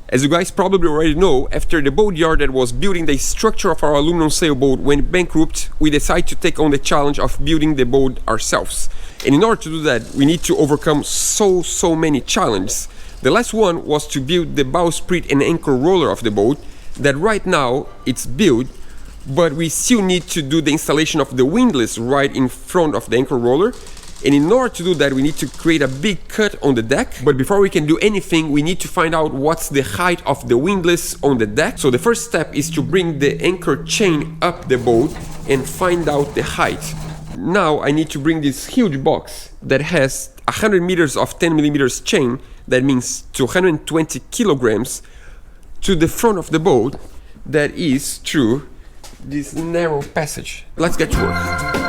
As you guys probably already know, after the boatyard that was building the structure of our aluminum sailboat went bankrupt, we decided to take on the challenge of building the boat ourselves. And in order to do that, we need to overcome so many challenges. The last one was to build the bowsprit and anchor roller of the boat, that right now it's built, but we still need to do the installation of the windlass right in front of the anchor roller. And in order to do that, we need to create a big cut on the deck. But before we can do anything, we need to find out what's the height of the windlass on the deck. So the first step is to bring the anchor chain up the boat and find out the height. Now I need to bring this huge box that has 100 meters of 10 millimeters chain, that means 220 kilograms, to the front of the boat, that is through this narrow passage. Let's get to work.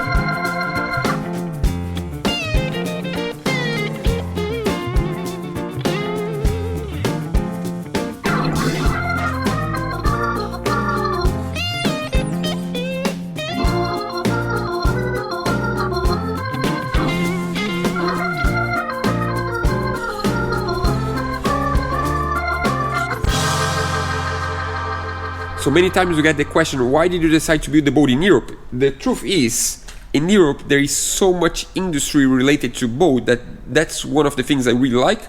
So many times we get the question, why did you decide to build the boat in Europe? The truth is, in Europe there is so much industry related to boat that's one of the things I really like.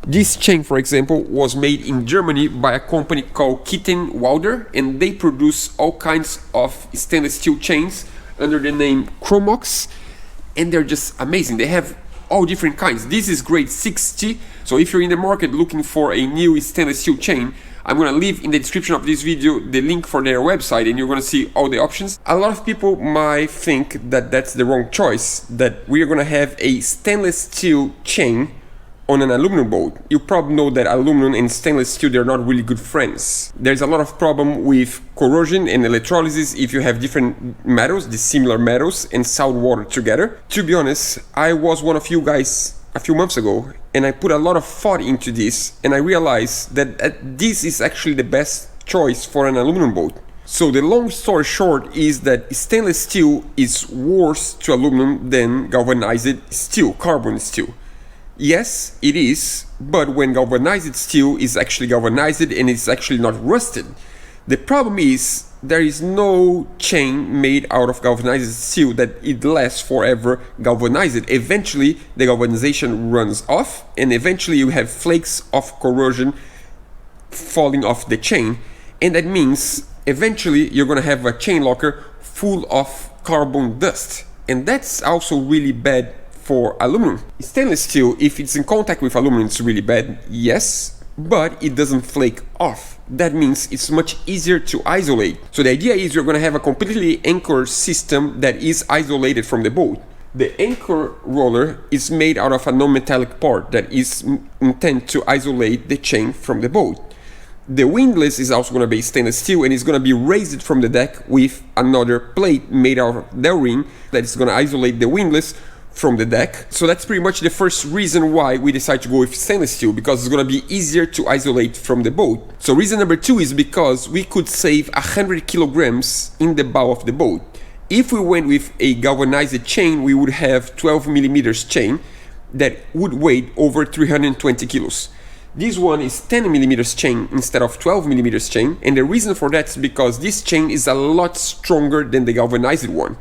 This chain, for example, was made in Germany by a company called Kitten Wilder, and they produce all kinds of stainless steel chains under the name Cromox, and they're just amazing. They have all different kinds. This is grade 60, so if you're in the market looking for a new stainless steel chain, I'm going to leave in the description of this video the link for their website, and you're going to see all the options. A lot of people might think that that's the wrong choice, that we are going to have a stainless steel chain on an aluminum boat. You probably know that aluminum and stainless steel, they're not really good friends. There's a lot of problem with corrosion and electrolysis if you have different metals, dissimilar metals, and salt water together. To be honest, I was one of you guys a few months ago, and I put a lot of thought into this, and I realized that this is actually the best choice for an aluminum boat. So the long story short is that stainless steel is worse to aluminum than galvanized steel, carbon steel. Yes, it is, but when galvanized steel is actually galvanized and it's actually not rusted. The problem is there is no chain made out of galvanized steel that it lasts forever galvanized. Eventually the galvanization runs off, and eventually you have flakes of corrosion falling off the chain, and that means eventually you're going to have a chain locker full of carbon dust, and that's also really bad for aluminum. Stainless steel, if it's in contact with aluminum, it's really bad, yes, but it doesn't flake off. That means it's much easier to isolate. So the idea is you're going to have a completely anchored system that is isolated from the boat. The anchor roller is made out of a non-metallic part that is intended to isolate the chain from the boat. The windlass is also going to be stainless steel, and it's going to be raised from the deck with another plate made out of the ring that is going to isolate the windlass from the deck. So that's pretty much the first reason why we decided to go with stainless steel, because it's going to be easier to isolate from the boat. So reason number two is because we could save 100 kilograms in the bow of the boat. If we went with a galvanized chain, we would have 12 millimeters chain that would weigh over 320 kilos. This one is 10 millimeters chain instead of 12 millimeters chain, and the reason for that is because this chain is a lot stronger than the galvanized one.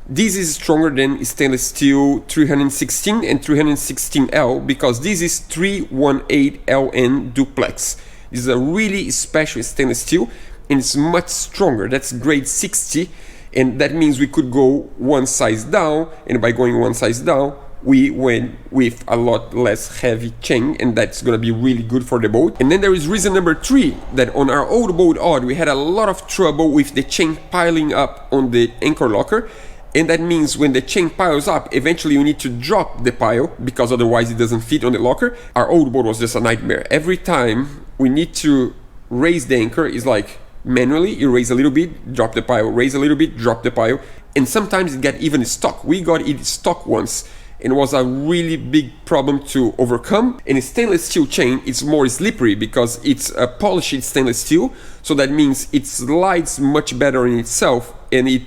This is stronger than stainless steel 316 and 316L because this is 318LN duplex. This is a really special stainless steel, and it's much stronger. That's grade 60, and that means we could go one size down, and by going one size down we went with a lot less heavy chain, and that's gonna be really good for the boat. And then there is reason number three, that on our old boat Odd we had a lot of trouble with the chain piling up on the anchor locker. And that means when the chain piles up, eventually you need to drop the pile because otherwise it doesn't fit on the locker. Our old boat was just a nightmare. Every time we need to raise the anchor, it's like manually, you raise a little bit, drop the pile, raise a little bit, drop the pile. And sometimes it got even stuck. We got it stuck once, and it was a really big problem to overcome. And a stainless steel chain, it's more slippery because it's a polished stainless steel. So that means it slides much better in itself, and it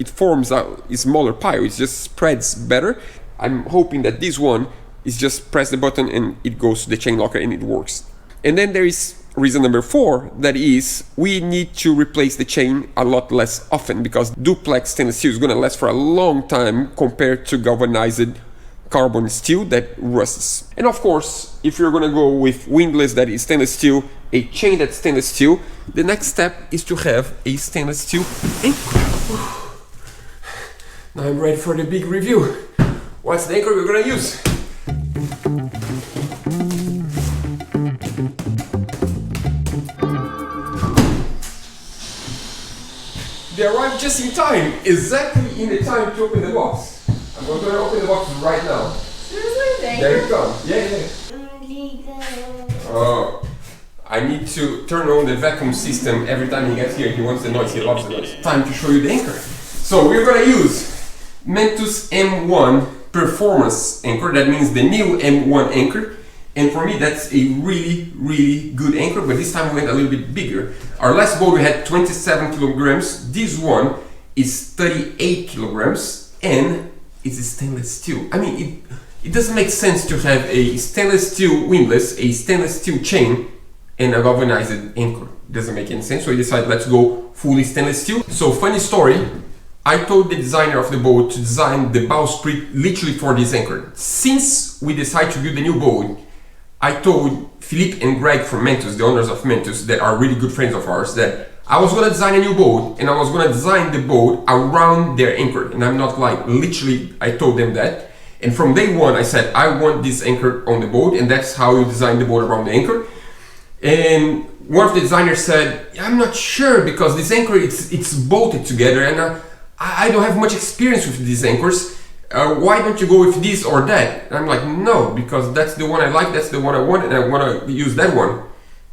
forms a smaller pile, it just spreads better. I'm hoping that this one is just press the button and it goes to the chain locker and it works. And then there is reason number 4, that is, we need to replace the chain a lot less often because duplex stainless steel is going to last for a long time compared to galvanized carbon steel that rusts. And of course, if you're going to go with windlass that is stainless steel, a chain that's stainless steel, the next step is to have a stainless steel anchor. Now I'm ready for the big review. What's the anchor we're going to use? They arrived just in time, exactly in the time to open the box. I'm going to open the box right now. Seriously? There you go. Yeah. Oh, I need to turn on the vacuum system every time he gets here. He wants the noise, he loves the noise. Time to show you the anchor. So we're going to use Mantus M1 performance anchor. That means the new M1 anchor. And for me, that's a really, really good anchor, but this time we went a little bit bigger. Our last boat we had 27 kilograms. This one is 38 kilograms and it's stainless steel. I mean, it doesn't make sense to have a stainless steel windlass, a stainless steel chain, and a galvanized anchor. It doesn't make any sense, so we decided let's go fully stainless steel. So funny story, I told the designer of the boat to design the bowsprit literally for this anchor. Since we decided to build a new boat, I told Philippe and Greg from Mantus, the owners of Mantus, that are really good friends of ours, that I was going to design a new boat and I was going to design the boat around their anchor. And I'm not lying, literally I told them that. And from day one I said, I want this anchor on the boat, and that's how you design the boat around the anchor. And one of the designers said, I'm not sure because this anchor, it's bolted together and I don't have much experience with these anchors. Why don't you go with this or that? And I'm like, no, because that's the one I like, that's the one I want, and I want to use that one.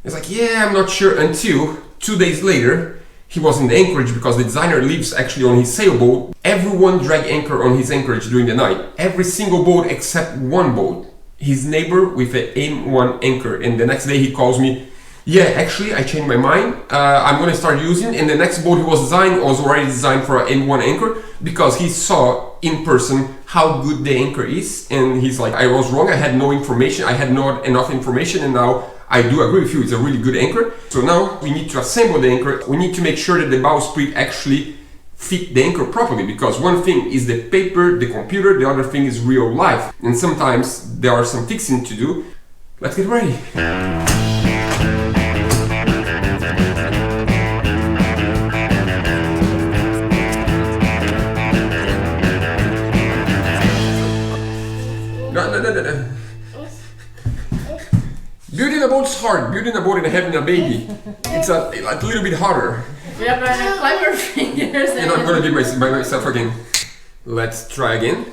It's like, yeah, I'm not sure, until 2 days later, he was in the anchorage because the designer lives actually on his sailboat. Everyone dragged anchor on his anchorage during the night. Every single boat except one boat. His neighbor with an M1 anchor. And the next day he calls me, yeah, actually I changed my mind. I'm going to start using, and the next boat he was designed was already designed for an M1 anchor because he saw in person how good the anchor is, and he's like, I was wrong, I had no information, I had not enough information, and now I do agree with you, it's a really good anchor. So now we need to assemble the anchor. We need to make sure that the bowsprit actually fit the anchor properly, because one thing is the paper, the computer, the other thing is real life, and sometimes there are some fixing to do. Let's get ready. No. Building a boat's hard. Building a boat and having a baby, it's a little bit harder. We are going to clap our fingers. And I'm going to do it by myself again. Let's try again.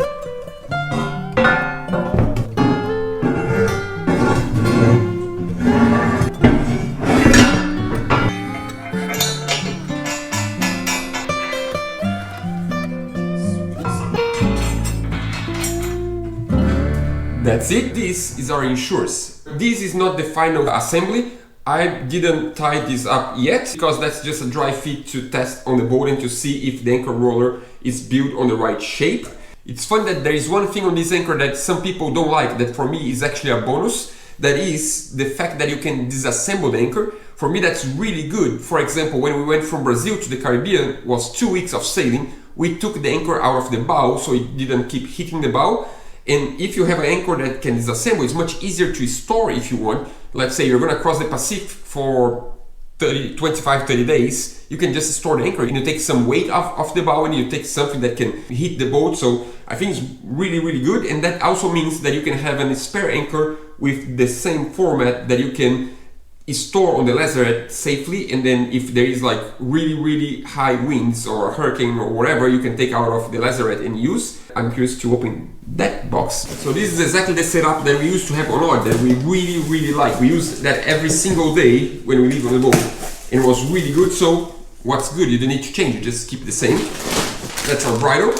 That's it. This is our insurance. This is not the final assembly. I didn't tie this up yet because that's just a dry fit to test on the boat and to see if the anchor roller is built on the right shape. It's fun that there is one thing on this anchor that some people don't like, that for me is actually a bonus. That is the fact that you can disassemble the anchor. For me that's really good. For example, when we went from Brazil to the Caribbean, it was 2 weeks of sailing. We took the anchor out of the bow so it didn't keep hitting the bow. And if you have an anchor that can disassemble, it's much easier to store if you want. Let's say you're going to cross the Pacific for 25-30 days, you can just store the anchor and you take some weight off the bow and you take something that can hit the boat. So I think it's really, really good. And that also means that you can have a spare anchor with the same format that you can store on the lazarette safely, and then if there is like really, really high winds or a hurricane or whatever, you can take out of the lazarette and use. I'm curious to open that box. So this is exactly the setup that we used to have on board that we really, really like. We use that every single day when we leave on the boat, and it was really good. So what's good? You don't need to change, you just keep the same. That's our bridal.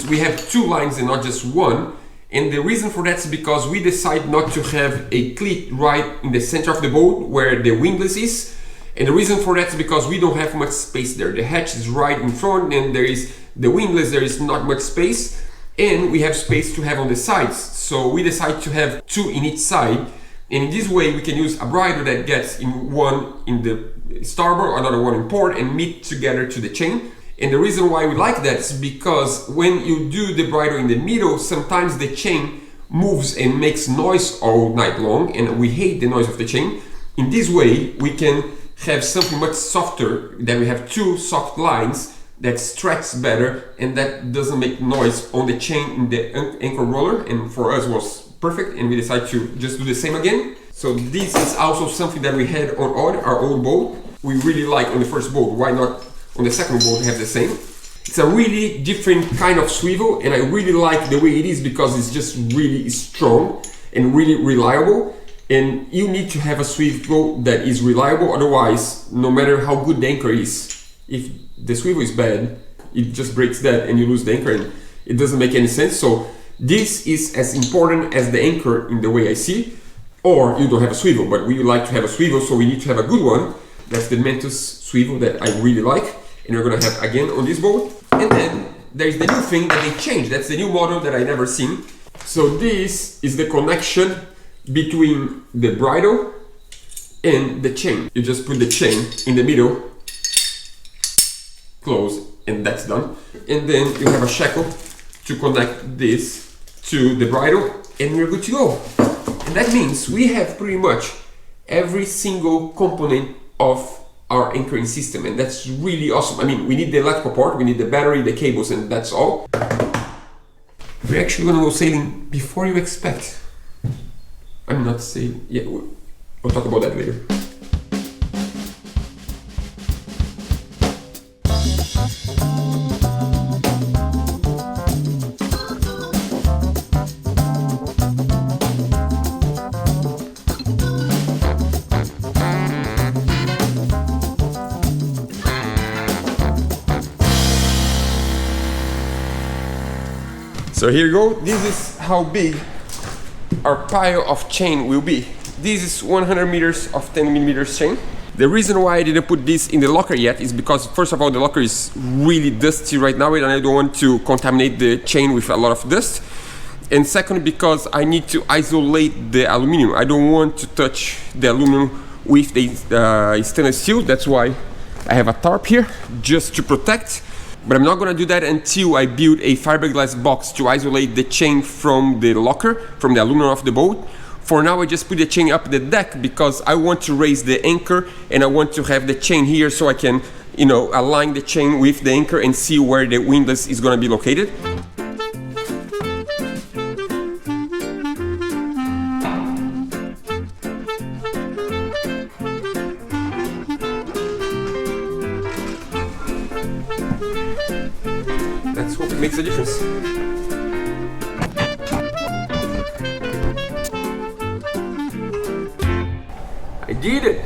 We have 2 lines and not just one. And the reason for that is because we decide not to have a cleat right in the center of the boat where the windlass is. And the reason for that is because we don't have much space there. The hatch is right in front and there is the windlass, there is not much space. And we have space to have on the sides. So we decide to have 2 in each side And in this way we can use a bridle that gets in one in the starboard, another one in port, and meet together to the chain. And the reason why we like that is because when you do the bridle in the middle, sometimes the chain moves and makes noise all night long, and we hate the noise of the chain. In this way we can have something much softer, that we have two soft lines that stretch better and that doesn't make noise on the chain in the anchor roller, and for us was perfect, and we decided to just do the same again. So this is also something that we had on our old boat. We really like on the first boat, why not on the second boat have the same? It's a really different kind of swivel, and I really like the way it is because it's just really strong and really reliable. And you need to have a swivel that is reliable, otherwise no matter how good the anchor is, if the swivel is bad, it just breaks that and you lose the anchor, and it doesn't make any sense. So this is as important as the anchor in the way I see. Or you don't have a swivel, but we like to have a swivel, so we need to have a good one. That's the Mantus swivel that I really like, and we're gonna have again on this boat. And then there's the new thing that they changed. That's the new model that I never seen. So this is the connection between the bridle and the chain. You just put the chain in the middle, close, and that's done. And then you have a shackle to connect this to the bridle, and we're good to go. And that means we have pretty much every single component of our anchoring system, and that's really awesome. I mean, we need the electrical part, we need the battery, the cables, and that's all. We're actually gonna go sailing before you expect. I'm not sailing, yeah, we'll talk about that later. So here you go, this is how big our pile of chain will be. This is 100 meters of 10 millimeters chain. The reason why I didn't put this in the locker yet is because first of all the locker is really dusty right now and I don't want to contaminate the chain with a lot of dust. And second, because I need to isolate the aluminum. I don't want to touch the aluminum with the stainless steel. That's why I have a tarp here, just to protect. But I'm not gonna do that until I build a fiberglass box to isolate the chain from the locker, from the aluminum of the boat. For now I just put the chain up the deck because I want to raise the anchor and I want to have the chain here so I can, you know, align the chain with the anchor and see where the windlass is gonna be located. Let's hope it makes a difference. I did it!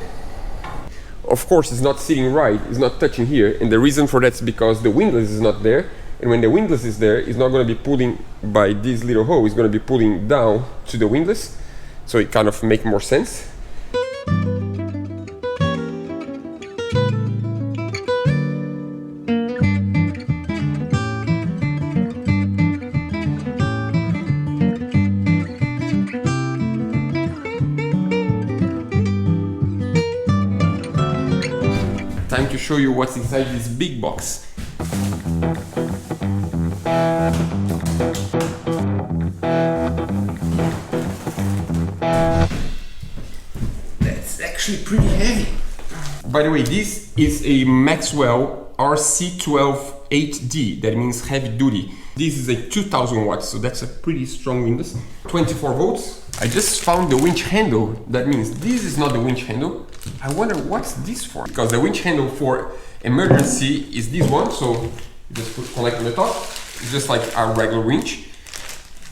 Of course it's not sitting right, it's not touching here, and the reason for that is because the windlass is not there, and when the windlass is there, it's not going to be pulling by this little hole, it's going to be pulling down to the windlass, so it kind of makes more sense. Time to show you what's inside this big box. That's actually pretty heavy. By the way, this is a Maxwell RC12 8D, that means heavy duty. This is a 2000 watts, so that's a pretty strong windlass. 24 volts. I just found the winch handle, that means this is not the winch handle. I wonder what's this for? Because the winch handle for emergency is this one, so you just connect on the top. It's just like a regular winch.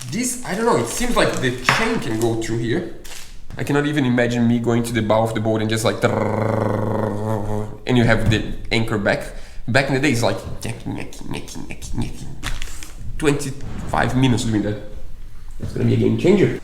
This, I don't know, it seems like the chain can go through here. I cannot even imagine me going to the bow of the boat and just like, and you have the anchor back. Back in the day, it's like 25 minutes doing that. It's gonna be a game changer.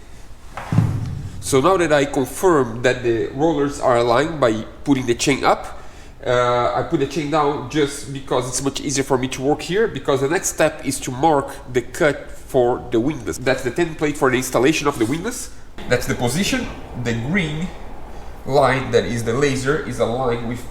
So now that I confirm that the rollers are aligned by putting the chain up, I put the chain down just because it's much easier for me to work here, because the next step is to mark the cut for the windlass. That's the template for the installation of the windlass. That's the position. The green line that is the laser is aligned with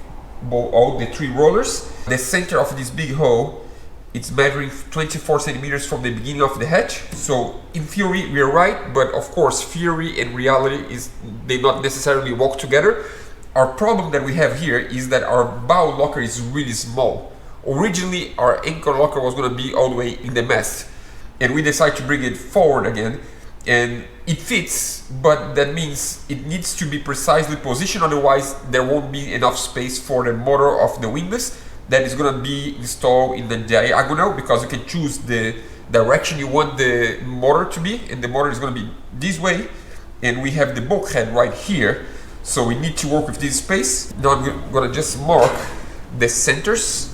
all the 3 rollers. The center of this big hole, it's measuring 24 centimeters from the beginning of the hatch. So in theory we are right, but of course theory and reality they not necessarily walk together. Our problem that we have here is that our bow locker is really small. Originally our anchor locker was going to be all the way in the mast, and we decided to bring it forward again, and it fits, but that means it needs to be precisely positioned, otherwise there won't be enough space for the motor of the windlass that is going to be installed in the diagonal, because you can choose the direction you want the motor to be, and the motor is going to be this way, and we have the bulkhead right here, so we need to work with this space. Now I'm going to just mark the centers.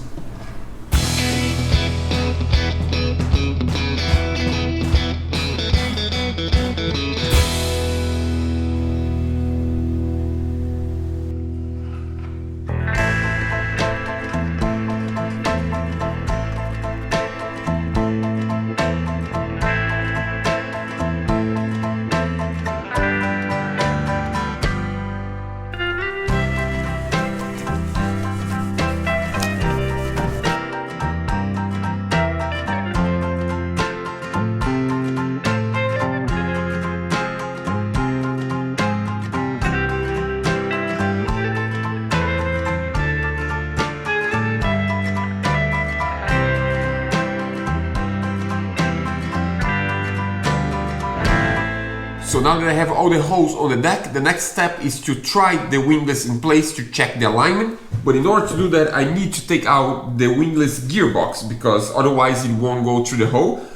So now that I have all the holes on the deck, the next step is to try the windlass in place to check the alignment. But in order to do that, I need to take out the windlass gearbox, because otherwise it won't go through the hole.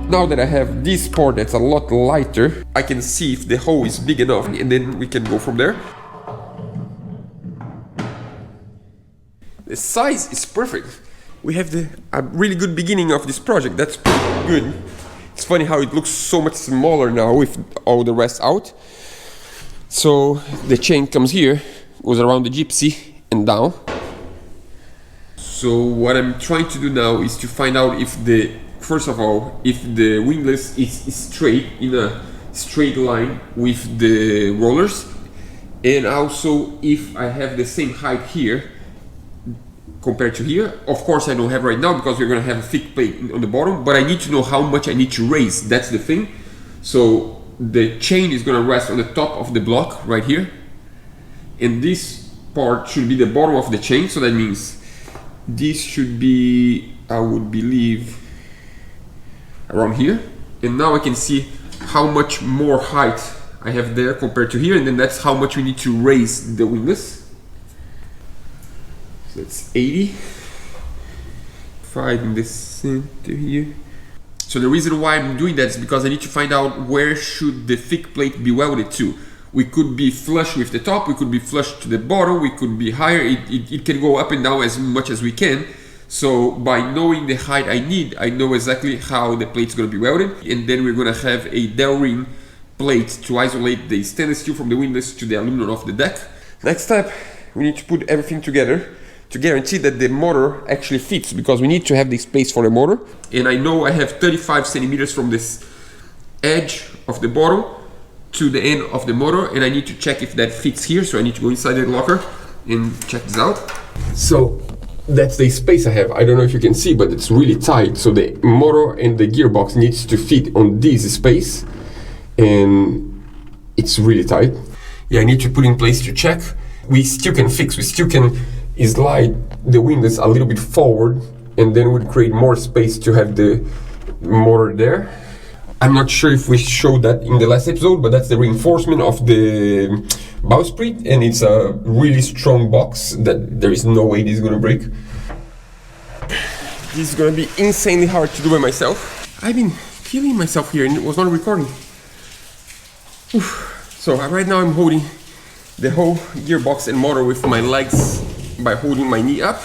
Now that I have this part that's a lot lighter, I can see if the hole is big enough, and then we can go from there. The size is perfect. We have a really good beginning of this project. That's pretty good. It's funny how it looks so much smaller now with all the rest out. So the chain comes here, goes around the gypsy and down. So what I'm trying to do now is to find out if first of all, if the windlass is straight, in a straight line with the rollers, and also if I have the same height here compared to here. Of course I don't have right now, because we're going to have a thick plate on the bottom, but I need to know how much I need to raise. That's the thing. So the chain is going to rest on the top of the block right here, and this part should be the bottom of the chain, so that means this should be, I would believe, around here. And now I can see how much more height I have there compared to here, and then that's how much we need to raise the windlass. So that's 80. 5 in the center here. So the reason why I'm doing that is because I need to find out where should the thick plate be welded to. We could be flush with the top, we could be flush to the bottom, we could be higher. It can go up and down as much as we can. So by knowing the height I need, I know exactly how the plate's going to be welded, and then we're going to have a dowel ring plate to isolate the stainless steel from the windlass to the aluminum of the deck. Next step, we need to put everything together to guarantee that the motor actually fits, because we need to have the space for the motor. And I know I have 35 centimeters from this edge of the bottom to the end of the motor, and I need to check if that fits here. So I need to go inside the locker and check this out. So that's the space I have. I don't know if you can see, but it's really tight. So the motor and the gearbox needs to fit on this space, and it's really tight. Yeah, I need to put in place to check. We still can fix, we still can slide the windlass a little bit forward, and then we'll create more space to have the motor there. I'm not sure if we showed that in the last episode, but that's the reinforcement of the bowsprit, and it's a really strong box that there is no way this is gonna break. This is gonna be insanely hard to do by myself. I've been feeling myself here and it was not recording. So right now I'm holding the whole gearbox and motor with my legs by holding my knee up.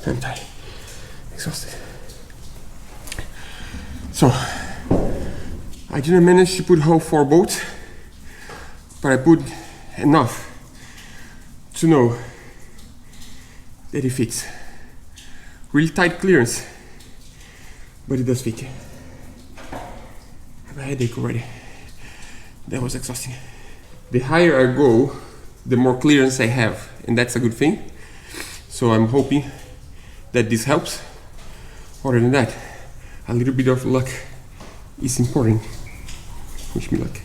I'm tired, exhausted. So I didn't manage to put whole 4 bolts, but I put enough to know that it fits. Really tight clearance, but it does fit. I have a headache already. That was exhausting. The higher I go, the more clearance I have, and that's a good thing. So I'm hoping that this helps. Other than that, a little bit of luck is important. Wish me luck.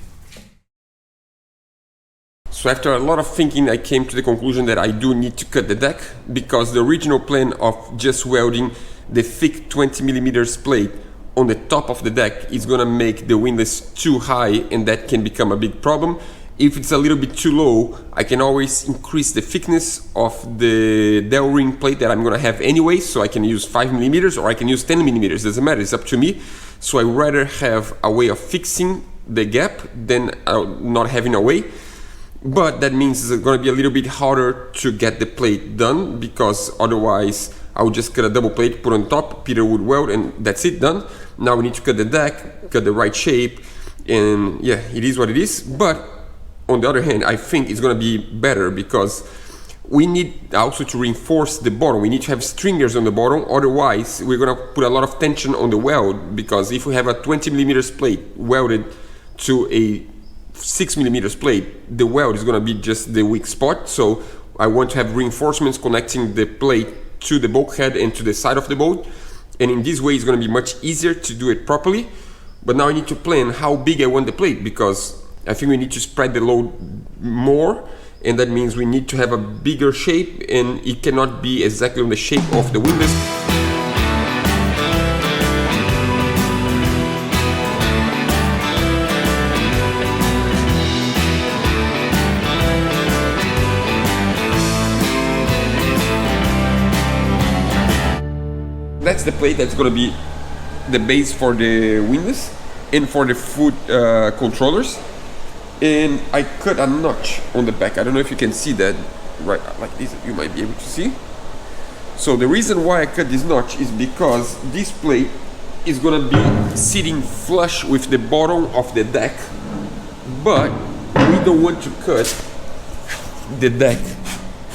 So after a lot of thinking, I came to the conclusion that I do need to cut the deck, because the original plan of just welding the thick 20mm plate on the top of the deck is gonna make the windlass too high, and that can become a big problem. If it's a little bit too low, I can always increase the thickness of the dowel ring plate that I'm gonna have anyway, so I can use 5mm or I can use 10mm, doesn't matter, it's up to me. So I rather have a way of fixing the gap than not having a way. But that means it's going to be a little bit harder to get the plate done, because otherwise I would just cut a double plate, put on top, Peter would weld, and that's it, done. Now we need to cut the deck, cut the right shape, and yeah, it is what it is. But on the other hand, I think it's going to be better, because we need also to reinforce the bottom. We need to have stringers on the bottom, otherwise we're going to put a lot of tension on the weld, because if we have a 20mm plate welded to a 6mm plate, the weld is going to be just the weak spot. So I want to have reinforcements connecting the plate to the bulkhead and to the side of the boat, and in this way it's going to be much easier to do it properly. But now I need to plan how big I want the plate, because I think we need to spread the load more, and that means we need to have a bigger shape, and it cannot be exactly on the shape of the windlass. That's the plate that's going to be the base for the windlass and for the foot controllers. And I cut a notch on the back. I don't know if you can see that right like this, you might be able to see. So the reason why I cut this notch is because this plate is going to be sitting flush with the bottom of the deck, but we don't want to cut the deck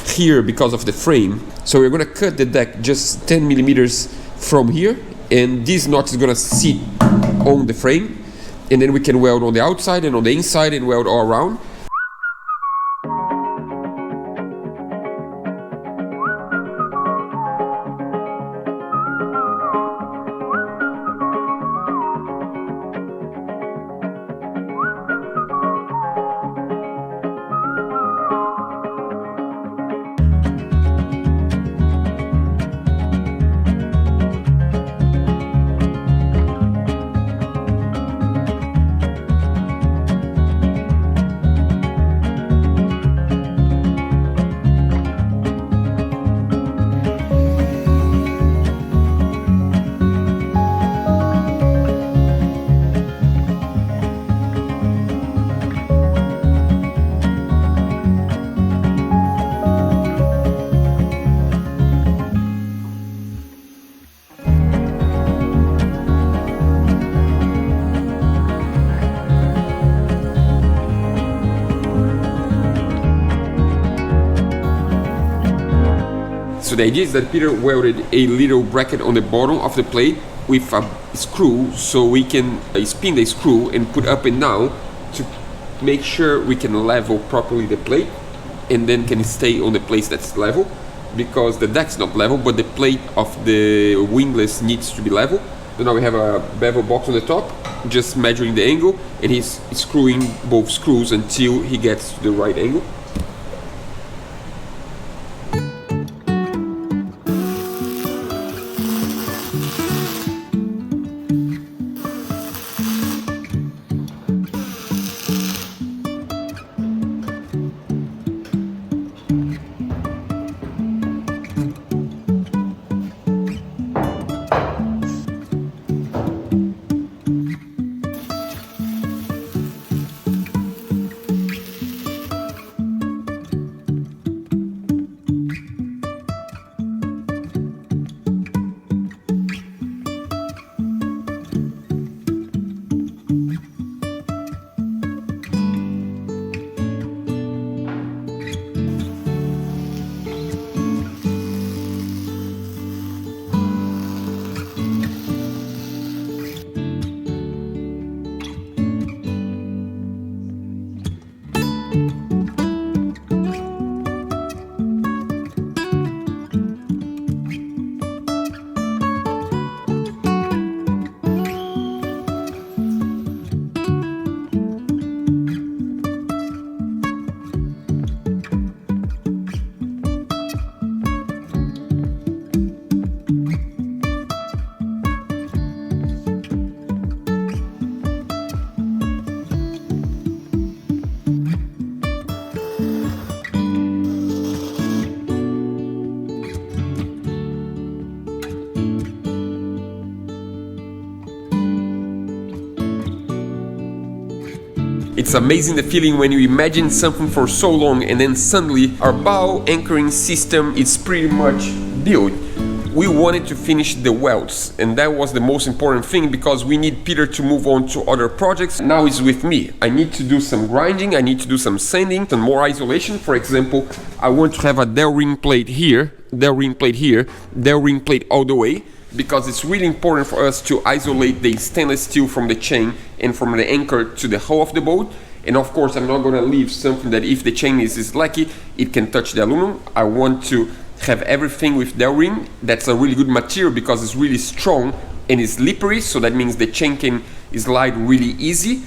here because of the frame. So we're going to cut the deck just 10mm from here, and this notch is going to sit on the frame, and then we can weld on the outside and on the inside and weld all around. So the idea is that Peter welded a little bracket on the bottom of the plate with a screw, so we can spin the screw and put up and down to make sure we can level properly the plate, and then can stay on the place that's level, because the deck's not level, but the plate of the windlass needs to be level. So now we have a bevel box on the top, just measuring the angle, and he's screwing both screws until he gets to the right angle. It's amazing the feeling when you imagine something for so long and then suddenly our bow anchoring system is pretty much built. We wanted to finish the welds, and that was the most important thing because we need Peter to move on to other projects. Now he's with me. I need to do some grinding, I need to do some sanding, some more isolation. For example, I want to have a dowel ring plate here, dowel ring plate here, dowel ring plate all the way, because it's really important for us to isolate the stainless steel from the chain and from the anchor to the hull of the boat. And of course, I'm not going to leave something that if the chain is slacky, it can touch the aluminum. I want to have everything with dowel ring. That's a really good material because it's really strong and it's slippery, so that means the chain can slide really easy.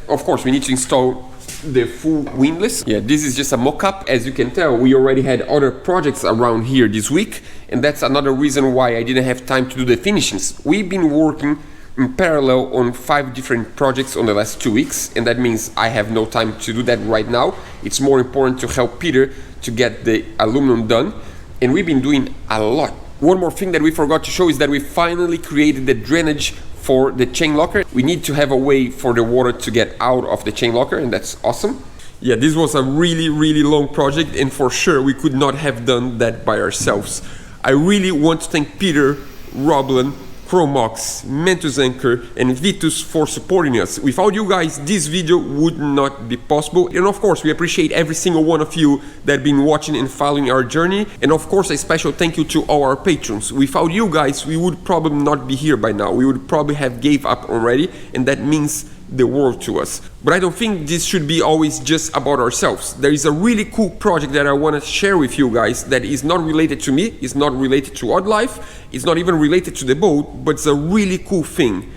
Of course, we need to install the full windlass. Yeah, this is just a mock-up. As you can tell, we already had other projects around here this week, and that's another reason why I didn't have time to do the finishings. We've been working in parallel on 5 different projects on the last 2 weeks, and that means I have no time to do that right now. It's more important to help Peter to get the aluminum done, and we've been doing a lot. One more thing that we forgot to show is that we finally created the drainage for the chain locker. We need to have a way for the water to get out of the chain locker, and that's awesome. Yeah, this was a really long project, and for sure we could not have done that by ourselves. I really want to thank Peter, Robin, Cromox, Mantus Anchor and Vetus for supporting us. Without you guys, this video would not be possible. And of course, we appreciate every single one of you that have been watching and following our journey. And of course, a special thank you to all our patrons. Without you guys, we would probably not be here by now. We would probably have gave up already, and that means the world to us. But I don't think this should be always just about ourselves. There is a really cool project that I want to share with you guys that is not related to me, it's not related to wildlife, it's not even related to the boat, but it's a really cool thing.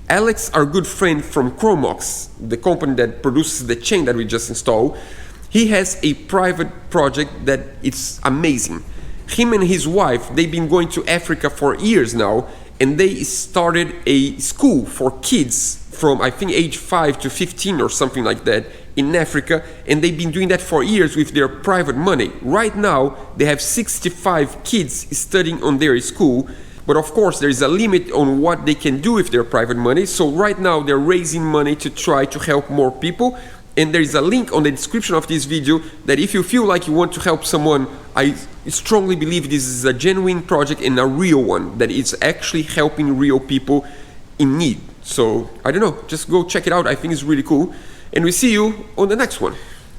Alex, our good friend from Cromox, the company that produces the chain that we just installed, he has a private project that it's amazing. Him and his wife, they've been going to Africa for years now, and they started a school for kids from I think age 5 to 15 or something like that in Africa, and they've been doing that for years with their private money. Right now they have 65 kids studying on their school, but of course there is a limit on what they can do with their private money. So right now they're raising money to try to help more people, and there is a link on the description of this video that if you feel like you want to help someone, I strongly believe this is a genuine project and a real one, that it's actually helping real people in need. So I don't know, just go check it out. I think it's really cool, and we see you on the next one.